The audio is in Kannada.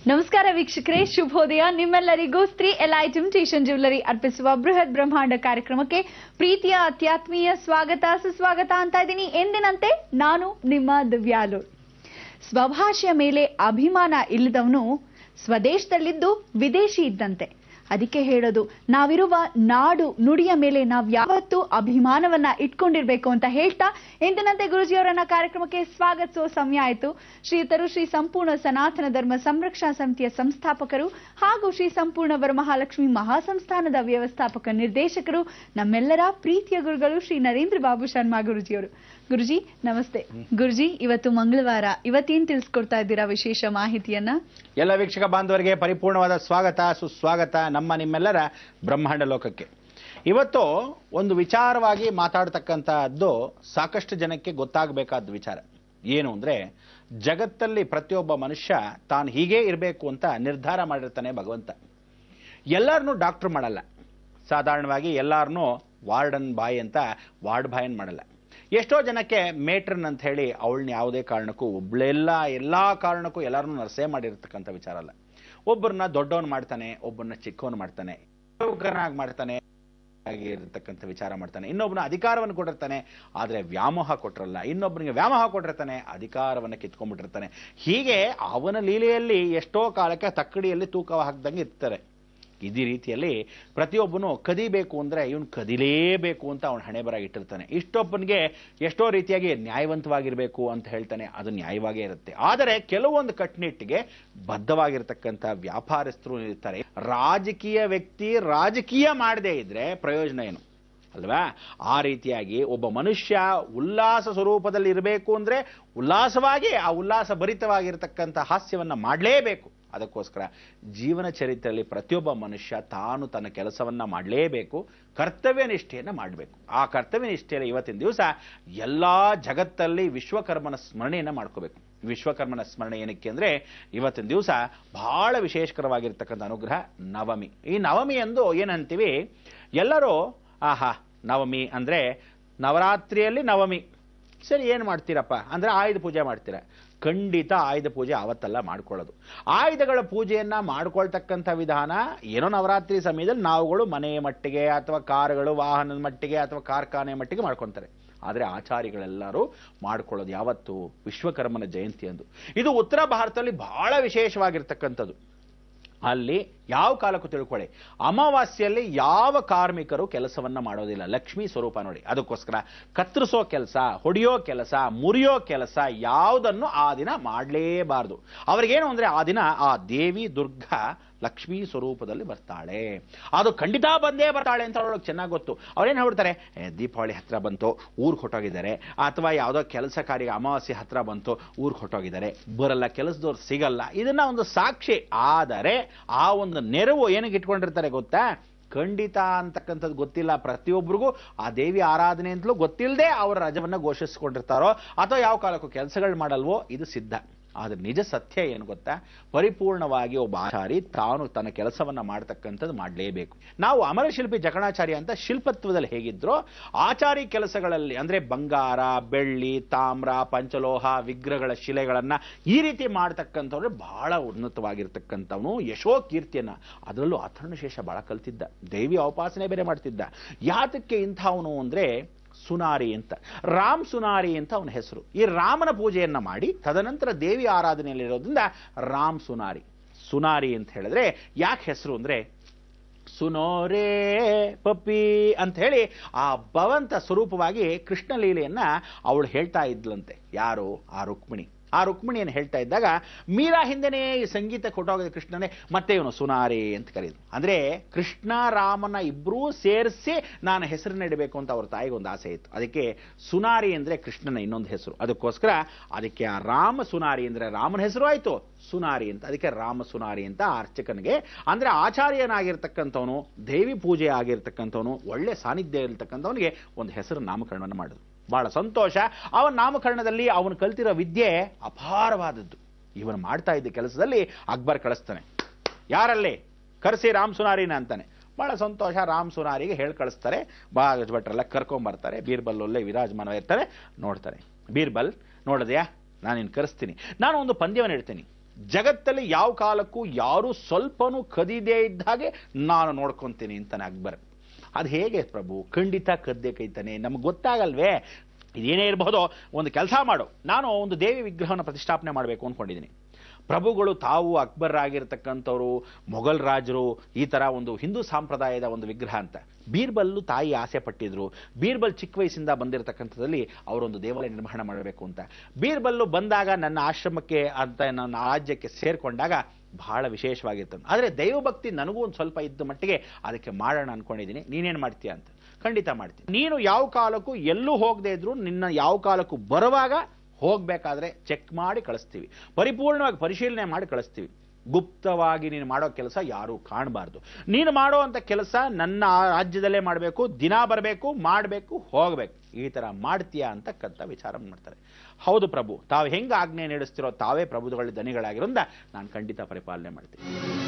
ನಮಸ್ಕಾರ ವೀಕ್ಷಕರೇ, ಶುಭೋದಯ. ನಿಮ್ಮೆಲ್ಲರಿಗೂ ಸ್ತ್ರೀ ಎಲೈಟ್ ಇಮಿಟೇಷನ್ ಜ್ಯುವೆಲರಿ ಅರ್ಪಿಸುವ ಬೃಹತ್ ಬ್ರಹ್ಮಾಂಡ ಕಾರ್ಯಕ್ರಮಕ್ಕೆ ಪ್ರೀತಿಯ ಅತ್ಯಾತ್ಮೀಯ ಸ್ವಾಗತ ಸುಸ್ವಾಗತ ಅಂತ ಇದ್ದೀನಿ. ಎಂದಿನಂತೆ ನಾನು ನಿಮ್ಮ ದಿವ್ಯಾಲು. ಸ್ವಭಾಷೆಯ ಮೇಲೆ ಅಭಿಮಾನ ಇಲ್ಲದವನು ಸ್ವದೇಶದಲ್ಲಿದ್ದು ವಿದೇಶಿ ಇದ್ದಂತೆ. ಅದಕ್ಕೆ ಹೇಳೋದು, ನಾವಿರುವ ನಾಡು ನುಡಿಯ ಮೇಲೆ ನಾವು ಯಾವತ್ತೂ ಅಭಿಮಾನವನ್ನ ಇಟ್ಕೊಂಡಿರ್ಬೇಕು ಅಂತ ಹೇಳ್ತಾ ಎಂದಿನಂತೆ ಗುರುಜಿಯವರನ್ನ ಕಾರ್ಯಕ್ರಮಕ್ಕೆ ಸ್ವಾಗತಿಸುವ ಸಮಯ ಆಯಿತು. ಶ್ರೀಯುತರು ಶ್ರೀ ಸಂಪೂರ್ಣ ಸನಾತನ ಧರ್ಮ ಸಂರಕ್ಷಣಾ ಸಮಿತಿಯ ಸಂಸ್ಥಾಪಕರು ಹಾಗೂ ಶ್ರೀ ಸಂಪೂರ್ಣ ವರಮಹಾಲಕ್ಷ್ಮಿ ಮಹಾಸಂಸ್ಥಾನದ ವ್ಯವಸ್ಥಾಪಕ ನಿರ್ದೇಶಕರು, ನಮ್ಮೆಲ್ಲರ ಪ್ರೀತಿಯ ಗುರುಗಳು ಶ್ರೀ ನರೇಂದ್ರ ಬಾಬು ಶರ್ಮಾ ಗುರುಜಿಯವರು. ಗುರುಜಿ ನಮಸ್ತೆ. ಗುರುಜಿ, ಇವತ್ತು ಮಂಗಳವಾರ, ಇವತ್ತೇನ್ ತಿಳಿಸ್ಕೊಡ್ತಾ ಇದ್ದೀರಾ ವಿಶೇಷ ಮಾಹಿತಿಯನ್ನ? ಎಲ್ಲ ವೀಕ್ಷಕ ಬಾಂಧವರಿಗೆ ಪರಿಪೂರ್ಣವಾದ ಸ್ವಾಗತ ಸುಸ್ವಾಗತ ನಿಮ್ಮೆಲ್ಲರ ಬ್ರಹ್ಮಾಂಡ ಲೋಕಕ್ಕೆ. ಇವತ್ತು ಒಂದು ವಿಚಾರವಾಗಿ ಮಾತಾಡ್ತಕ್ಕಂತಹದ್ದು ಸಾಕಷ್ಟು ಜನಕ್ಕೆ ಗೊತ್ತಾಗಬೇಕಾದ ವಿಚಾರ ಏನು ಅಂದ್ರೆ, ಜಗತ್ತಲ್ಲಿ ಪ್ರತಿಯೊಬ್ಬ ಮನುಷ್ಯ ತಾನು ಹೀಗೆ ಇರಬೇಕು ಅಂತ ನಿರ್ಧಾರ ಮಾಡಿರ್ತಾನೆ ಭಗವಂತ. ಎಲ್ಲರನ್ನೂ ಡಾಕ್ಟರ್ ಮಾಡಲ್ಲ, ಸಾಧಾರಣವಾಗಿ ಎಲ್ಲಾರನ್ನೂ ವಾರ್ಡನ್ ಬಾಯ್ ಅಂತ ವಾರ್ಡ್ ಬಾಯನ್ ಮಾಡಲ್ಲ. ಎಷ್ಟೋ ಜನಕ್ಕೆ ಮೇಟ್ರನ್ ಅಂತ ಹೇಳಿ ಅವಳನ್ನ ಯಾವುದೇ ಕಾರಣಕ್ಕೂ ಎಲ್ಲಾ ಕಾರಣಕ್ಕೂ ಎಲ್ಲರನ್ನೂ ನರ್ಸೇ ಮಾಡಿರ್ತಕ್ಕಂಥ ವಿಚಾರ ಅಲ್ಲ. ಒಬ್ಬರನ್ನ ದೊಡ್ಡವನ್ ಮಾಡ್ತಾನೆ, ಒಬ್ಬರನ್ನ ಚಿಕ್ಕವನ್ ಮಾಡ್ತಾನೆ, ಮಾಡ್ತಾನೆ ಆಗಿರ್ತಕ್ಕಂಥ ವಿಚಾರ ಮಾಡ್ತಾನೆ. ಇನ್ನೊಬ್ಬನ ಅಧಿಕಾರವನ್ನು ಕೊಟ್ಟಿರ್ತಾನೆ, ಆದ್ರೆ ವ್ಯಾಮೋಹ ಕೊಟ್ಟಿರಲ್ಲ. ಇನ್ನೊಬ್ಬನಿಗೆ ವ್ಯಾಮೋಹ ಕೊಟ್ಟಿರ್ತಾನೆ, ಅಧಿಕಾರವನ್ನು ಕಿತ್ಕೊಂಡ್ಬಿಟ್ಟಿರ್ತಾನೆ. ಹೀಗೆ ಅವನ ಲೀಲೆಯಲ್ಲಿ ಎಷ್ಟೋ ಕಾಲಕ್ಕೆ ತಕ್ಕಡಿಯಲ್ಲಿ ತೂಕ ಹಾಕ್ದಂಗೆ ಇರ್ತಾರೆ. ಇದೇ ರೀತಿಯಲ್ಲಿ ಪ್ರತಿಯೊಬ್ಬನು ಕದಿಬೇಕು ಅಂದ್ರೆ ಇವನು ಕದಿಲೇಬೇಕು ಅಂತ ಅವನು ಹಣೆ ಬರ ಇಟ್ಟಿರ್ತಾನೆ. ಇಷ್ಟೊಬ್ಬನಿಗೆ ಎಷ್ಟೋ ರೀತಿಯಾಗಿ ನ್ಯಾಯವಂತವಾಗಿರ್ಬೇಕು ಅಂತ ಹೇಳ್ತಾನೆ, ಅದು ನ್ಯಾಯವಾಗೇ ಇರುತ್ತೆ. ಆದರೆ ಕೆಲವೊಂದು ಕಟ್ಟುನಿಟ್ಟಿಗೆ ಬದ್ಧವಾಗಿರ್ತಕ್ಕಂಥ ವ್ಯಾಪಾರಸ್ಥರು ಇರ್ತಾರೆ. ರಾಜಕೀಯ ವ್ಯಕ್ತಿ ರಾಜಕೀಯ ಮಾಡದೇ ಇದ್ರೆ ಪ್ರಯೋಜನ ಏನು ಅಲ್ವಾ? ಆ ರೀತಿಯಾಗಿ ಒಬ್ಬ ಮನುಷ್ಯ ಉಲ್ಲಾಸ ಸ್ವರೂಪದಲ್ಲಿ ಇರಬೇಕು ಅಂದ್ರೆ ಉಲ್ಲಾಸವಾಗಿ ಆ ಉಲ್ಲಾಸ ಭರಿತವಾಗಿರ್ತಕ್ಕಂಥ ಹಾಸ್ಯವನ್ನ ಮಾಡಲೇಬೇಕು. ಅದಕ್ಕೋಸ್ಕರ ಜೀವನ ಚರಿತ್ರೆಯಲ್ಲಿ ಪ್ರತಿಯೊಬ್ಬ ಮನುಷ್ಯ ತಾನು ತನ್ನ ಕೆಲಸವನ್ನ ಮಾಡಲೇಬೇಕು, ಕರ್ತವ್ಯ ನಿಷ್ಠೆಯನ್ನು ಮಾಡಬೇಕು. ಆ ಕರ್ತವ್ಯ ನಿಷ್ಠೆಯಲ್ಲಿ ಇವತ್ತಿನ ದಿವಸ ಎಲ್ಲಾ ಜಗತ್ತಲ್ಲಿ ವಿಶ್ವಕರ್ಮನ ಸ್ಮರಣೆಯನ್ನ ಮಾಡ್ಕೋಬೇಕು. ವಿಶ್ವಕರ್ಮನ ಸ್ಮರಣೆ ಏನಕ್ಕೆ ಅಂದ್ರೆ, ಇವತ್ತಿನ ದಿವಸ ಬಹಳ ವಿಶೇಷಕರವಾಗಿರ್ತಕ್ಕಂಥ ಅನುಗ್ರಹ ನವಮಿ. ಈ ನವಮಿ ಎಂದು ಏನಂತೀವಿ ಎಲ್ಲರೂ, ಆಹಾ ನವಮಿ ಅಂದ್ರೆ ನವರಾತ್ರಿಯಲ್ಲಿ ನವಮಿ, ಸರಿ ಏನ್ ಮಾಡ್ತೀರಪ್ಪ ಅಂದ್ರೆ ಆಯುಧ ಪೂಜೆ ಮಾಡ್ತೀರ. ಖಂಡಿತ ಆಯುಧ ಪೂಜೆ ಅವತ್ತೆಲ್ಲ ಮಾಡ್ಕೊಳ್ಳೋದು. ಆಯುಧಗಳ ಪೂಜೆಯನ್ನ ಮಾಡ್ಕೊಳ್ತಕ್ಕಂಥ ವಿಧಾನ ಏನೋ ನವರಾತ್ರಿ ಸಮಯದಲ್ಲಿ ನಾವುಗಳು ಮನೆಯ ಮಟ್ಟಿಗೆ ಅಥವಾ ಕಾರುಗಳು ವಾಹನದ ಮಟ್ಟಿಗೆ ಅಥವಾ ಕಾರ್ಖಾನೆ ಮಟ್ಟಿಗೆ ಮಾಡ್ಕೊತಾರೆ. ಆದರೆ ಆಚಾರಿಗಳೆಲ್ಲರೂ ಮಾಡ್ಕೊಳ್ಳೋದು ಯಾವತ್ತು? ವಿಶ್ವಕರ್ಮನ ಜಯಂತಿ ಅಂದು. ಇದು ಉತ್ತರ ಭಾರತದಲ್ಲಿ ಬಹಳ ವಿಶೇಷವಾಗಿರ್ತಕ್ಕಂಥದ್ದು. ಅಲ್ಲಿ ಯಾವ ಕಾಲಕ್ಕೂ ತಿಳ್ಕೊಳ್ಳಿ, ಅಮಾವಾಸ್ಯೆಯಲ್ಲಿ ಯಾವ ಕಾರ್ಮಿಕರು ಕೆಲಸವನ್ನ ಮಾಡೋದಿಲ್ಲ. ಲಕ್ಷ್ಮೀ ಸ್ವರೂಪ ನೋಡಿ. ಅದಕ್ಕೋಸ್ಕರ ಕತ್ತರಿಸೋ ಕೆಲಸ, ಹೊಡೆಯೋ ಕೆಲಸ, ಮುರಿಯೋ ಕೆಲಸ ಯಾವುದನ್ನು ಆ ದಿನ ಮಾಡಲೇಬಾರದು. ಅವ್ರಿಗೇನು ಅಂದ್ರೆ ಆ ದಿನ ಆ ದೇವಿ ದುರ್ಗಾ ಲಕ್ಷ್ಮೀ ಸ್ವರೂಪದಲ್ಲಿ ಬರ್ತಾಳೆ, ಅದು ಖಂಡಿತ ಬಂದೇ ಬರ್ತಾಳೆ ಅಂತ ಅವಳಿಗೆ ಚೆನ್ನಾಗಿ ಗೊತ್ತು. ಅವ್ರೇನು ಹೇಳ್ಬಿಡ್ತಾರೆ, ದೀಪಾವಳಿ ಹತ್ರ ಬಂತು ಊರ್ಗೆ ಹೊಟ್ಟೋಗಿದ್ದಾರೆ, ಅಥವಾ ಯಾವುದೋ ಕೆಲಸ ಕಾರ್ಯ ಅಮಾವಾಸ್ಯೆ ಹತ್ರ ಬಂತು ಊರ್ಗೆ ಹೊಟ್ಟೋಗಿದ್ದಾರೆ, ಬರಲ್ಲ, ಕೆಲಸದವ್ರು ಸಿಗಲ್ಲ. ಇದನ್ನ ಒಂದು ಸಾಕ್ಷಿ. ಆದರೆ ಆ ಒಂದು ನೆರವು ಏನಕ್ಕೆ ಇಟ್ಕೊಂಡಿರ್ತಾರೆ ಗೊತ್ತಾ? ಖಂಡಿತ ಅಂತಕ್ಕಂಥದ್ದು ಗೊತ್ತಿಲ್ಲ ಪ್ರತಿಯೊಬ್ಬರಿಗೂ. ಆ ದೇವಿ ಆರಾಧನೆ ಅಂತಲೂ ಗೊತ್ತಿಲ್ಲದೆ ಅವರ ರಜವನ್ನ ಘೋಷಿಸಿಕೊಂಡಿರ್ತಾರೋ ಅಥವಾ ಯಾವ ಕಾಲಕ್ಕೂ ಕೆಲಸಗಳು ಮಾಡಲ್ವೋ, ಇದು ಸಿದ್ಧ. ಆದ್ರೆ ನಿಜ ಸತ್ಯ ಏನು ಗೊತ್ತಾ? ಪರಿಪೂರ್ಣವಾಗಿ ಒಬ್ಬ ಆಚಾರಿ ತಾನು ತನ್ನ ಕೆಲಸವನ್ನ ಮಾಡ್ತಕ್ಕಂಥದ್ದು ಮಾಡಲೇಬೇಕು. ನಾವು ಅಮರಶಿಲ್ಪಿ ಜಕಣಾಚಾರ್ಯ ಅಂತ ಶಿಲ್ಪತ್ವದಲ್ಲಿ ಹೇಗಿದ್ರು, ಆಚಾರಿ ಕೆಲಸಗಳಲ್ಲಿ ಅಂದ್ರೆ ಬಂಗಾರ, ಬೆಳ್ಳಿ, ತಾಮ್ರ, ಪಂಚಲೋಹ ವಿಗ್ರಹಗಳ ಶಿಲೆಗಳನ್ನ ಈ ರೀತಿ ಮಾಡ್ತಕ್ಕಂಥವ್ರು ಬಹಳ ಉನ್ನತವಾಗಿರ್ತಕ್ಕಂಥವನು. ಯಶೋ ಕೀರ್ತಿಯನ್ನ, ಅದರಲ್ಲೂ ಅಥರ್ಣಶೇಷ ಬಹಳ ಕಲ್ತಿದ್ದ, ದೇವಿ ಉಪಾಸನೆ ಬೇರೆ ಮಾಡ್ತಿದ್ದ. ಯಾತಕ್ಕೆ ಇಂಥವನು ಅಂದ್ರೆ ಸುನಾರಿ ಅಂತ, ರಾಮ್ ಸುನಾರಿ ಅಂತ ಅವನ ಹೆಸರು. ಈ ರಾಮನ ಪೂಜೆಯನ್ನ ಮಾಡಿ ತದನಂತರ ದೇವಿ ಆರಾಧನೆಯಲ್ಲಿರೋದ್ರಿಂದ ರಾಮ್ ಸುನಾರಿ. ಸುನಾರಿ ಅಂತ ಹೇಳಿದ್ರೆ ಯಾಕೆ ಹೆಸರು ಅಂದ್ರೆ, ಸುನೋರೇ ಪಪ್ಪಿ ಅಂತ ಹೇಳಿ ಆ ಭವಂತ ಸ್ವರೂಪವಾಗಿ ಕೃಷ್ಣ ಲೀಲೆಯನ್ನ ಅವಳು ಹೇಳ್ತಾ ಇದ್ಲಂತೆ. ಯಾರು? ಆ ರುಕ್ಮಿಣಿ. ಆ ರುಕ್ಮಿಣಿಯನ್ನು ಹೇಳ್ತಾ ಇದ್ದಾಗ ಮೀರಾ ಹಿಂದೆನೇ ಈ ಸಂಗೀತ ಕೊಟ್ಟೋಗಿದ ಕೃಷ್ಣನೇ ಮತ್ತೆ ಇವನು ಸುನಾರಿ ಅಂತ ಕರೆಯುದು. ಅಂದ್ರೆ ಕೃಷ್ಣ ರಾಮನ ಇಬ್ಬರೂ ಸೇರಿಸಿ ನಾನು ಹೆಸರನ್ನ ಇಡಬೇಕು ಅಂತ ಅವ್ರ ತಾಯಿಗೆ ಒಂದು ಆಸೆ ಇತ್ತು. ಅದಕ್ಕೆ ಸುನಾರಿ ಅಂದ್ರೆ ಕೃಷ್ಣನ ಇನ್ನೊಂದು ಹೆಸರು. ಅದಕ್ಕೋಸ್ಕರ ಅದಕ್ಕೆ ಆ ರಾಮ ಸುನಾರಿ ಅಂದ್ರೆ ರಾಮನ ಹೆಸರು ಆಯ್ತು, ಸುನಾರಿ ಅಂತ. ಅದಕ್ಕೆ ರಾಮ ಸುನಾರಿ ಅಂತ ಅರ್ಚಕನಿಗೆ ಅಂದ್ರೆ ಆಚಾರ್ಯನಾಗಿರ್ತಕ್ಕಂಥವನು, ದೇವಿ ಪೂಜೆ ಆಗಿರ್ತಕ್ಕಂಥವನು, ಒಳ್ಳೆ ಸಾನ್ನಿಧ್ಯ ಇರತಕ್ಕಂಥವನಿಗೆ ಒಂದು ಹೆಸರು ನಾಮಕರಣವನ್ನು ಮಾಡಿದ್ರು. ಬಹಳ ಸಂತೋಷ. ಅವನ ನಾಮಕರಣದಲ್ಲಿ ಅವನು ಕಲ್ತಿರೋ ವಿದ್ಯೆ ಅಪಾರವಾದದ್ದು. ಇವನು ಮಾಡ್ತಾ ಇದ್ದ ಕೆಲಸದಲ್ಲಿ ಅಕ್ಬರ್ ಕಳಿಸ್ತಾನೆ, ಯಾರಲ್ಲಿ ಕರೆಸಿ ರಾಮ್ ಸುನಾರಿನ ಅಂತಾನೆ. ಬಹಳ ಸಂತೋಷ. ರಾಮ್ ಸುನಾರಿಗೆ ಹೇಳಿ ಕಳಿಸ್ತಾರೆ. ಬಾಗಜ್ ಭಟ್ರೆಲ್ಲ ಕರ್ಕೊಂಬರ್ತಾರೆ. ಬೀರ್ಬಲ್ ಒಳ್ಳೆ ವಿರಾಜಮಾನ ಇರ್ತಾರೆ. ನೋಡ್ತಾರೆ, ಬೀರ್ಬಲ್ ನೋಡಿದ್ಯಾ, ನಾನು ನಿನ್ನ ಕರೆಸ್ತೀನಿ, ನಾನು ಒಂದು ಪಂದ್ಯವನ್ನು ಇಡ್ತೀನಿ, ಜಗತ್ತಲ್ಲಿ ಯಾವ ಕಾಲಕ್ಕೂ ಯಾರು ಸ್ವಲ್ಪನೂ ಕದಿದೇ ಇದ್ದ ಹಾಗೆ ನಾನು ನೋಡ್ಕೊತೀನಿ ಅಂತಾನೆ ಅಕ್ಬರ್. ಅದು ಹೇಗೆ ಪ್ರಭು? ಖಂಡಿತ ಕದ್ದೆ ಕೈತಾನೆ, ನಮ್ಗೆ ಗೊತ್ತಾಗಲ್ವೇ? ಇದೇನೇ ಇರಬಹುದು, ಒಂದು ಕೆಲಸ ಮಾಡು, ನಾನು ಒಂದು ದೇವಿ ವಿಗ್ರಹವನ್ನು ಪ್ರತಿಷ್ಠಾಪನೆ ಮಾಡಬೇಕು ಅಂದ್ಕೊಂಡಿದ್ದೀನಿ. ಪ್ರಭುಗಳು ತಾವು ಅಕ್ಬರ್ ಆಗಿರ್ತಕ್ಕಂಥವ್ರು, ಮೊಘಲ್ ರಾಜರು, ಈ ಥರ ಒಂದು ಹಿಂದೂ ಸಂಪ್ರದಾಯದ ಒಂದು ವಿಗ್ರಹ ಅಂತ. ಬೀರ್ಬಲ್ಲು ತಾಯಿ ಆಸೆ ಪಟ್ಟಿದ್ರು. ಬೀರ್ಬಲ್ ಚಿಕ್ಕ ವಯಸ್ಸಿಂದ ಬಂದಿರತಕ್ಕಂಥದ್ದಲ್ಲಿ ಅವರೊಂದು ದೇವಾಲಯ ನಿರ್ಮಾಣ ಮಾಡಬೇಕು ಅಂತ. ಬೀರ್ಬಲ್ಲು ಬಂದಾಗ ನನ್ನ ಆಶ್ರಮಕ್ಕೆ ಅಂತ ನನ್ನ ರಾಜ್ಯಕ್ಕೆ ಸೇರಿಕೊಂಡಾಗ ಬಹಳ ವಿಶೇಷವಾಗಿರ್ತದೆ. ಆದರೆ ದೈವಭಕ್ತಿ ನನಗೂ ಒಂದು ಸ್ವಲ್ಪ ಇದ್ದ ಮಟ್ಟಿಗೆ ಅದಕ್ಕೆ ಮಾಡೋಣ ಅನ್ಕೊಂಡಿದ್ದೀನಿ. ನೀನೇನು ಮಾಡ್ತೀಯ ಅಂತ? ಖಂಡಿತ ಮಾಡ್ತೀನಿ. ನೀನು ಯಾವ ಕಾಲಕ್ಕೂ ಎಲ್ಲೂ ಹೋಗದೆ ಇದ್ರು ನಿನ್ನ ಯಾವ ಕಾಲಕ್ಕೂ ಬರುವಾಗ ಹೋಗಬೇಕಾದ್ರೆ ಚೆಕ್ ಮಾಡಿ ಕಳಿಸ್ತೀವಿ, ಪರಿಪೂರ್ಣವಾಗಿ ಪರಿಶೀಲನೆ ಮಾಡಿ ಕಳಿಸ್ತೀವಿ. ಗುಪ್ತವಾಗಿ ನೀನು ಮಾಡೋ ಕೆಲಸ ಯಾರೂ ಕಾಣಬಾರ್ದು. ನೀನು ಮಾಡೋ ಅಂಥ ಕೆಲಸ ನನ್ನ ರಾಜ್ಯದಲ್ಲೇ ಮಾಡಬೇಕು, ದಿನ ಬರಬೇಕು, ಮಾಡಬೇಕು, ಹೋಗಬೇಕು. ಈ ಥರ ಮಾಡ್ತೀಯಾ ಅಂತಕ್ಕಂಥ ವಿಚಾರ ಮಾಡ್ತಾರೆ. ಹೌದು ಪ್ರಭು, ತಾವು ಹೆಂಗೆ ಆಜ್ಞೆ ನಡೆಸ್ತಿರೋ ತಾವೇ ಪ್ರಭುಗಳ ದನಿಗಳಾಗಿರೋದ್ರಿಂದ ನಾನು ಖಂಡಿತ ಪರಿಪಾಲನೆ ಮಾಡ್ತೀನಿ.